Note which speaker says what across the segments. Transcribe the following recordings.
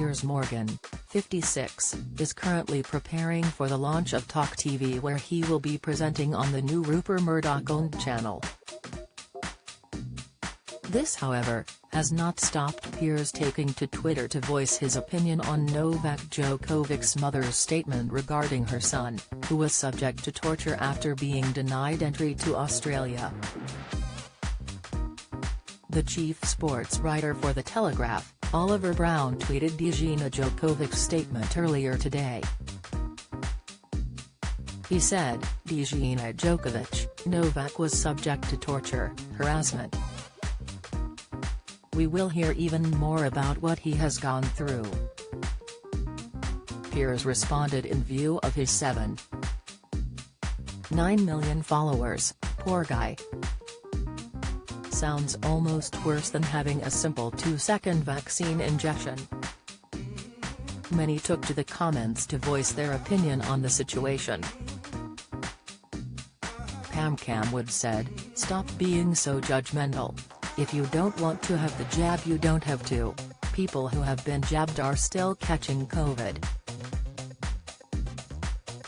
Speaker 1: Piers Morgan, 56, is currently preparing for the launch of Talk TV, where he will be presenting on the new Rupert Murdoch-owned channel. This, however, has not stopped Piers taking to Twitter to voice his opinion on Novak Djokovic's mother's statement regarding her son, who was subject to torture after being denied entry to Australia. The chief sports writer for The Telegraph, Oliver Brown, tweeted Djokovic's statement earlier today. He said, Djokovic, Novak was subject to torture, harassment. We will hear even more about what he has gone through. Piers responded in view of his 7.9 million followers, poor guy. Sounds almost worse than having a simple 2-second vaccine injection. Many took to the comments to voice their opinion on the situation. Pam Wood said, "Stop being so judgmental. If you don't want to have the jab, you don't have to. People who have been jabbed are still catching COVID."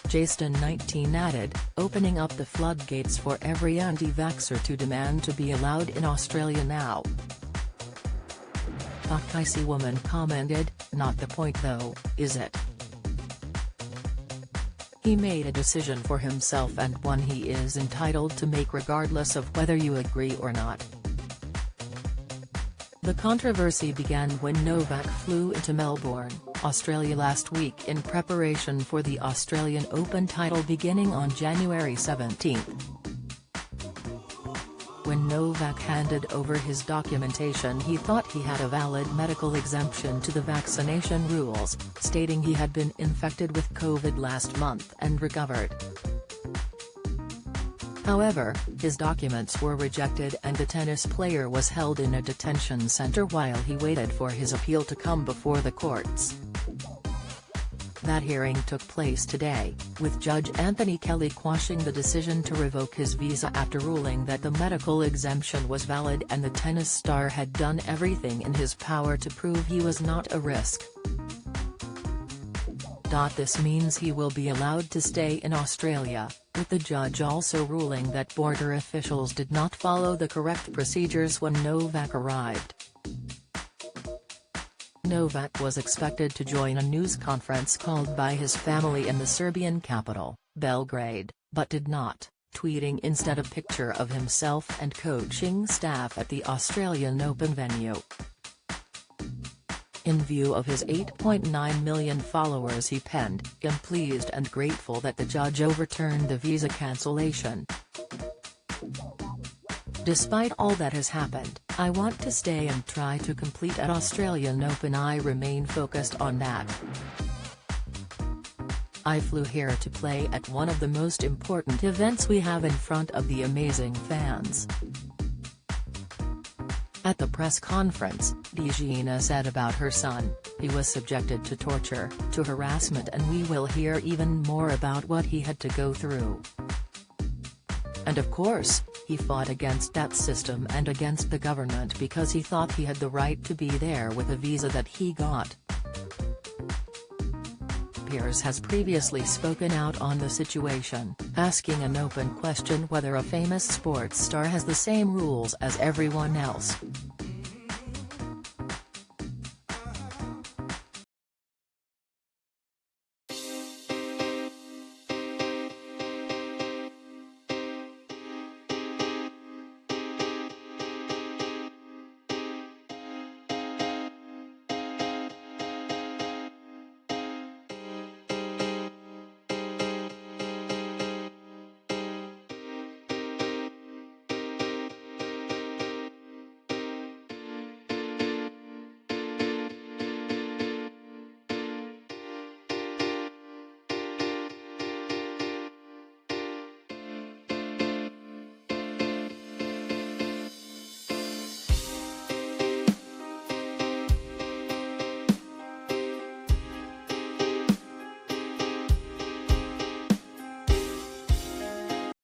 Speaker 1: Jason, 19, added, "Opening up the floodgates for every anti-vaxxer to demand to be allowed in Australia now." Pakistani woman commented, "Not the point though, is it? He made a decision for himself and one he is entitled to make regardless of whether you agree or not." The controversy began when Novak flew into Melbourne, Australia last week in preparation for the Australian Open title beginning on January 17. When Novak handed over his documentation, he thought he had a valid medical exemption to the vaccination rules, stating he had been infected with COVID last month and recovered. However, his documents were rejected and the tennis player was held in a detention center while he waited for his appeal to come before the courts. That hearing took place today, with Judge Anthony Kelly quashing the decision to revoke his visa after ruling that the medical exemption was valid and the tennis star had done everything in his power to prove he was not a risk. This means he will be allowed to stay in Australia, with the judge also ruling that border officials did not follow the correct procedures when Novak arrived. Novak was expected to join a news conference called by his family in the Serbian capital, Belgrade, but did not, tweeting instead a picture of himself and coaching staff at the Australian Open venue. In view of his 8.9 million followers, he penned, "I'm pleased and grateful that the judge overturned the visa cancellation. Despite all that has happened, I want to stay and try to complete at Australian Open. I remain focused on that. I flew here to play at one of the most important events we have in front of the amazing fans." At the press conference, Djina said about her son, "He was subjected to torture, to harassment, and we will hear even more about what he had to go through. And of course, he fought against that system and against the government because he thought he had the right to be there with a visa that he got." Piers has previously spoken out on the situation, asking an open question whether a famous sports star has the same rules as everyone else.